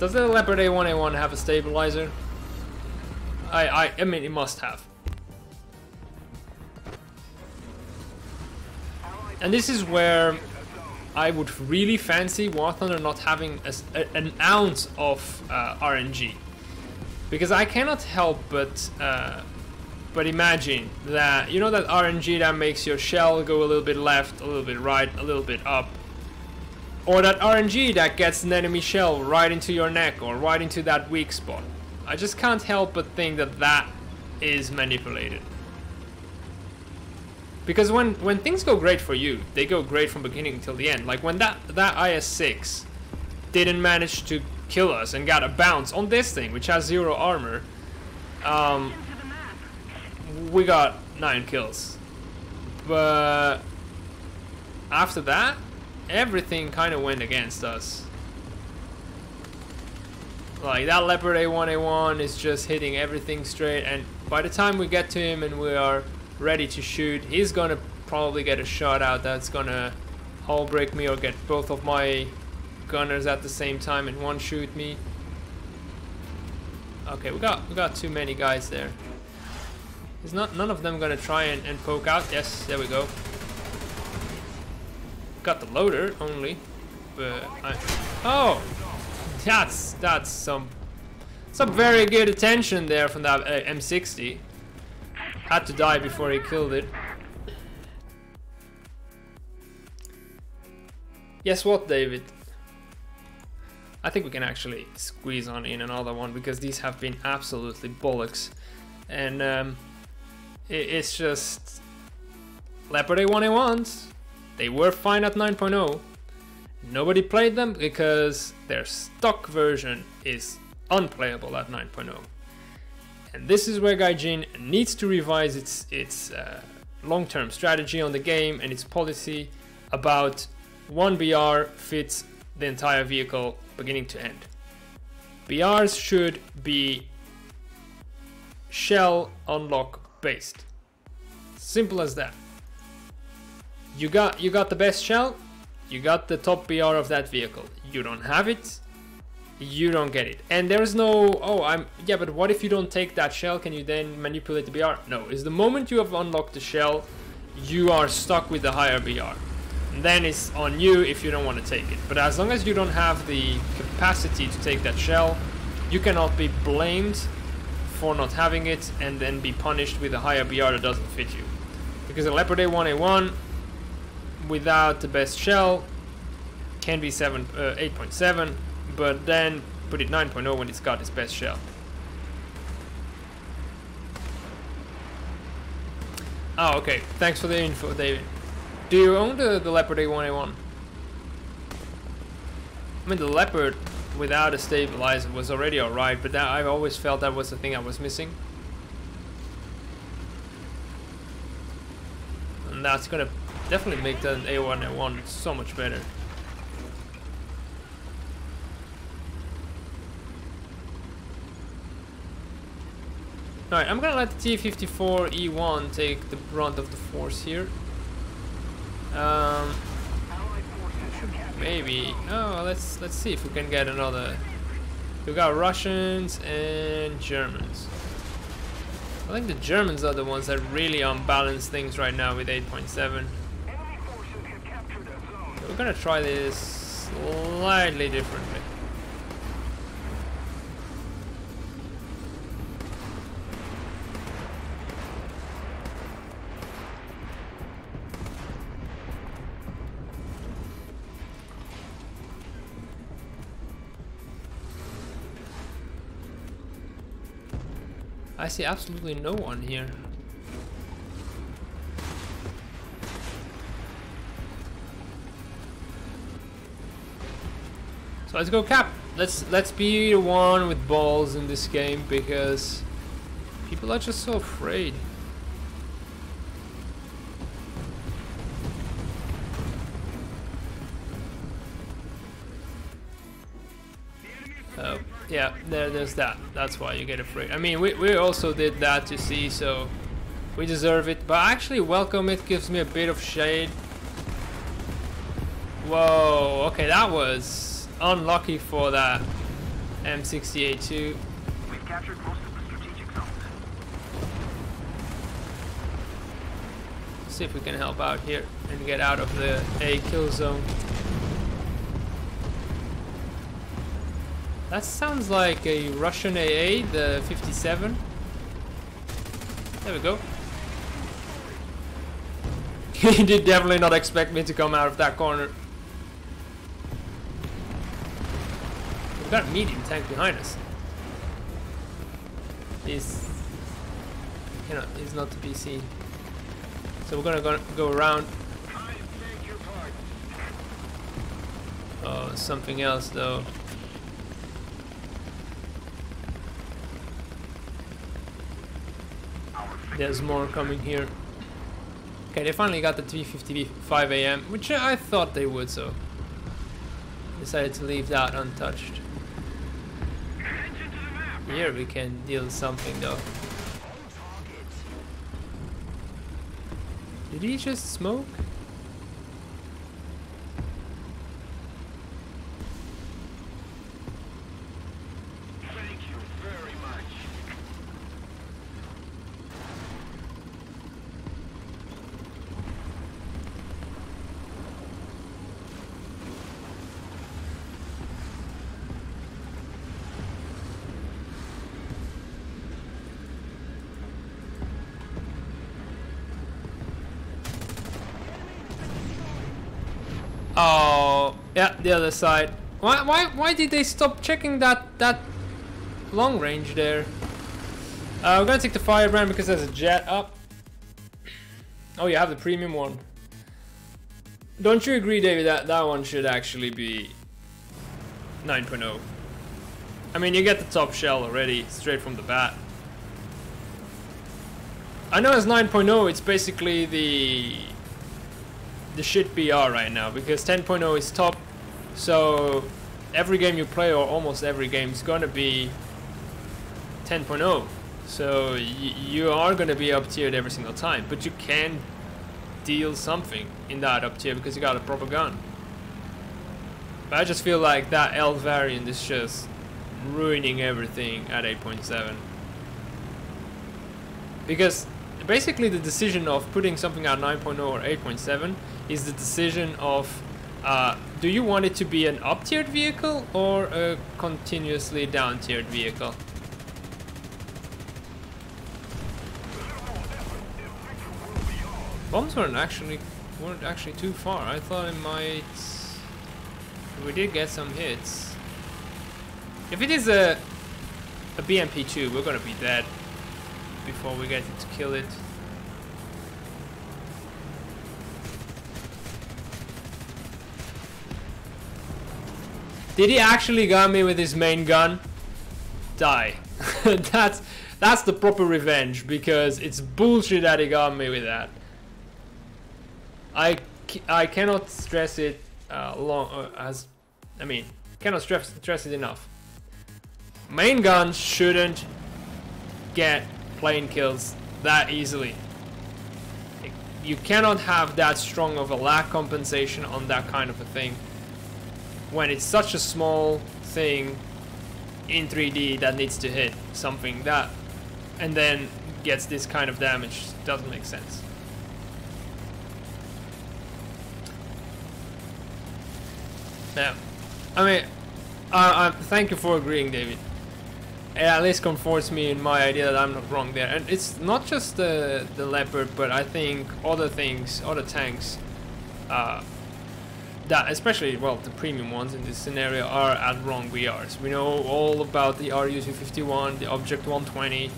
[SPEAKER 1] Does the Leopard A1A1 have a stabilizer? I mean, it must have. And this is where I would really fancy War Thunder not having an ounce of RNG, because I cannot help but imagine that, you know, that RNG that makes your shell go a little bit left, a little bit right, a little bit up, or that RNG that gets an enemy shell right into your neck or right into that weak spot. I just can't help but think that that is manipulated. Because when things go great for you, they go great from beginning till the end. Like when that IS-6 didn't manage to kill us and got a bounce on this thing, which has 0 armor, we got 9 kills. But after that, everything kind of went against us. Like that Leopard A1A1 is just hitting everything straight, and by the time we get to him and we are ready to shoot, he's gonna probably get a shot out that's gonna hull break me or get both of my gunners at the same time and one shoot me. Okay, we got too many guys there. Is none of them gonna try and poke out? Yes, there we go. Got the loader only, but oh, that's some very good attention there from that M60. Had to die before he killed it. Guess what, David? I think we can actually squeeze on in another one, because these have been absolutely bollocks. And it's just Leopard A1A1s. They were fine at 9.0. Nobody played them because their stock version is unplayable at 9.0. And this is where Gaijin needs to revise its long-term strategy on the game and its policy about one BR fits the entire vehicle beginning to end. BRs should be shell unlock based. Simple as that. You got the best shell, you got the top BR of that vehicle. You don't have it, you don't get it. And there's no, yeah, but what if you don't take that shell? Can you then manipulate the BR? No, it's the moment you have unlocked the shell, you are stuck with the higher BR. And then it's on you if you don't want to take it. But as long as you don't have the capacity to take that shell, you cannot be blamed for not having it and then be punished with a higher BR that doesn't fit you. Because a Leopard A1A1 without the best shell can be 8.7, but then put it 9.0 when it's got its best shell. Oh, okay. Thanks for the info, David. Do you own the Leopard A1A1? I mean, the Leopard without a stabilizer was already alright, but that, I've always felt that was the thing I was missing. And that's gonna definitely make the A1A1 so much better. Alright, I'm gonna let the T-54E1 take the brunt of the force here. Maybe. Oh, let's see if we can get another. We've got Russians and Germans. I think the Germans are the ones that really unbalance things right now with 8.7. We're gonna try this slightly differently. I see absolutely no one here. So let's go Cap. Let's be the one with balls in this game, because people are just so afraid. Yeah, there's that. That's why you get afraid. I mean, we also did that, you see, so we deserve it. But I actually welcome it. Gives me a bit of shade. Whoa, okay, that was unlucky for that M60A2.
[SPEAKER 2] We've captured most of the strategic zones.
[SPEAKER 1] See if we can help out here and get out of the A kill zone. That sounds like a Russian AA, the 57. There we go. He did definitely not expect me to come out of that corner. We've got a medium tank behind us. He's not to be seen. So we're gonna go around. Oh, something else though. There's more coming here. Okay, they finally got the 3:55 AM, which I thought they would, so decided to leave that untouched. Here we can deal something though. Did he just smoke? Oh, yeah, the other side. Why did they stop checking that long range there? We're gonna take the Firebrand because there's a jet up. Oh, you have the premium one. Don't you agree, David, that that one should actually be 9.0? I mean, you get the top shell already, straight from the bat. I know as 9.0, it's basically the shit BR right now, because 10.0 is top, so every game you play, or almost every game, is gonna be 10.0. So you are gonna be up tiered every single time, but you can deal something in that up tier because you got a proper gun. But I just feel like that L variant is just ruining everything at 8.7. Because basically the decision of putting something at 9.0 or 8.7 is the decision of do you want it to be an up-tiered vehicle or a continuously down-tiered vehicle? Bombs weren't actually too far. I thought it might. We did get some hits. If it is a BMP2, we're gonna be dead before we get to kill it. Did he actually got me with his main gun? Die. That's the proper revenge, because it's bullshit that he got me with that. I cannot stress it cannot stress it enough. Main guns shouldn't get plane kills that easily. You cannot have that strong of a lag compensation on that kind of a thing when it's such a small thing in 3D that needs to hit something that and then gets this kind of damage. Doesn't make sense. Yeah, I mean, thank you for agreeing, David. It at least comforts me in my idea that I'm not wrong there. And it's not just the Leopard, but I think other things, other tanks, that especially, well, the premium ones in this scenario are at wrong VRs. We know all about the RU-251, the Object 120.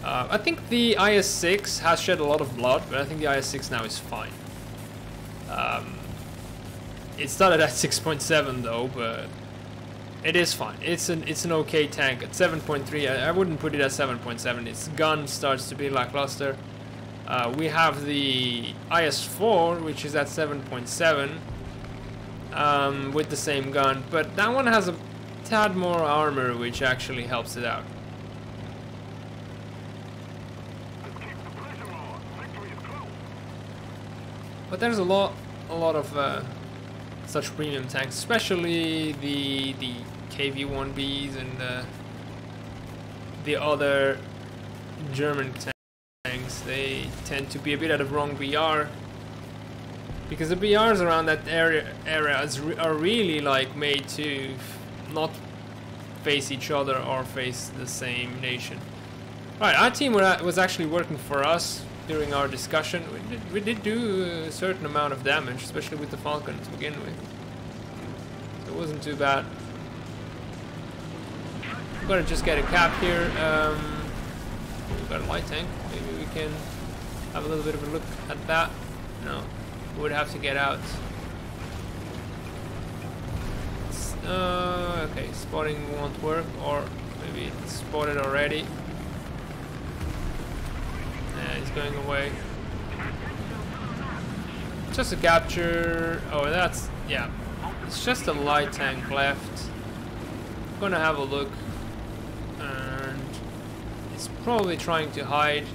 [SPEAKER 1] I think the IS-6 has shed a lot of blood, but I think the IS-6 now is fine. It started at 6.7 though, but it is fine. It's an okay tank at 7.3. I wouldn't put it at 7.7. Its gun starts to be lackluster. We have the IS-4, which is at 7.7 with the same gun, but that one has a tad more armor, which actually helps it out. But there's a lot of such premium tanks, especially the KV-1Bs and the other German tanks. They tend to be a bit out of wrong BR, because the BRs around that area are really like made to not face each other or face the same nation. Right, our team was actually working for us during our discussion. We did do a certain amount of damage, especially with the Falcon to begin with. So it wasn't too bad. I'm gonna just get a cap here. We've got a light tank. Maybe we can have a little bit of a look at that. No, we would have to get out. Okay, spotting won't work, or maybe it's spotted already. He's going away. Just a capture. Oh, that's, yeah. It's just a light tank left. I'm gonna have a look. And it's probably trying to hide.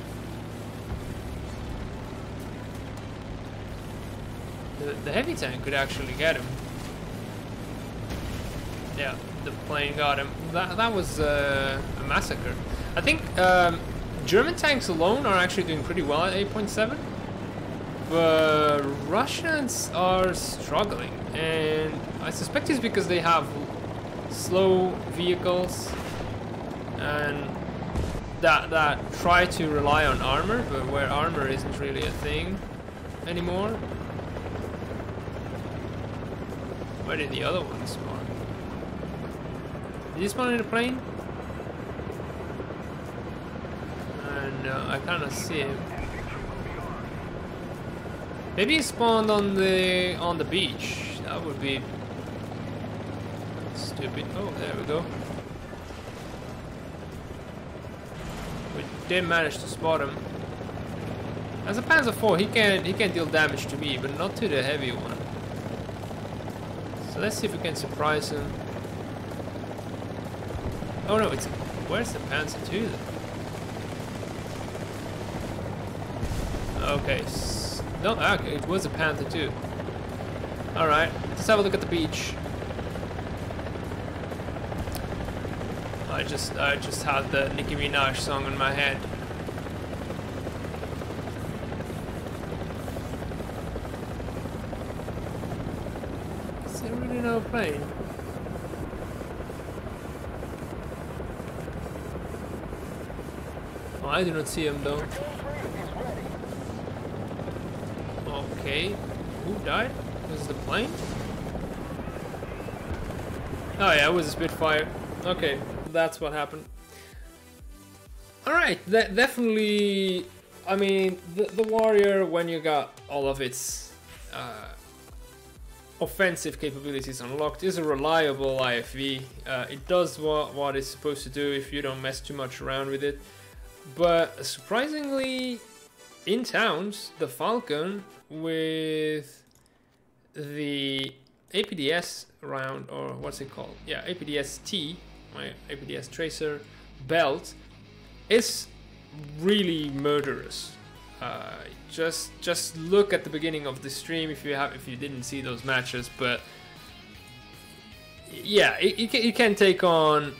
[SPEAKER 1] The heavy tank could actually get him. Yeah, the plane got him. That was a massacre. I think German tanks alone are actually doing pretty well at 8.7, but Russians are struggling, and I suspect it's because they have slow vehicles and that try to rely on armor, but where armor isn't really a thing anymore. Where did the other one spawn? Did he spawn in a plane? No, I kind of see him. Maybe he spawned on the beach. That would be stupid. Oh, there we go. We did manage to spot him. As a Panzer IV, he can deal damage to me, but not to the heavy one. So let's see if we can surprise him. Oh no, where's the Panzer II then? Okay, no, okay, it was a Panther too. Alright, let's have a look at the beach. I just had the Nicki Minaj song in my head. Is there really no plane? Oh, I do not see him though. Okay, who died? Was it the plane? Oh yeah, it was a Spitfire. Okay, that's what happened. Alright, definitely, I mean, the Warrior, when you got all of its offensive capabilities unlocked. Is a reliable IFV. It does what it's supposed to do if you don't mess too much around with it. But surprisingly, in towns, the Falcon with the APDS round, or what's it called? Yeah, APDS-T, my APDS Tracer belt, is really murderous. Just look at the beginning of the stream if you didn't see those matches, but yeah, it can take on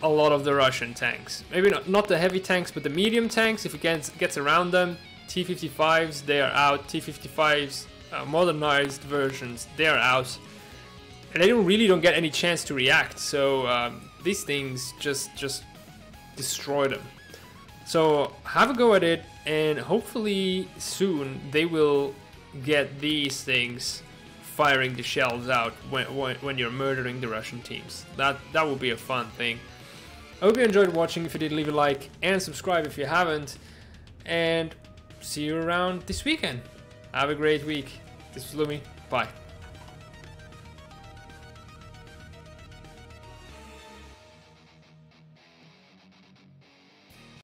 [SPEAKER 1] a lot of the Russian tanks. Maybe not the heavy tanks, but the medium tanks. If it gets around them, T-55s, they are out. T-55s, modernized versions, they are out, and they really don't get any chance to react. So these things just destroy them. So have a go at it, and hopefully soon they will get these things firing the shells out when you're murdering the Russian teams. That will be a fun thing. I hope you enjoyed watching. If you did, leave a like and subscribe if you haven't. And see you around this weekend. Have a great week. This was Lumi. Bye.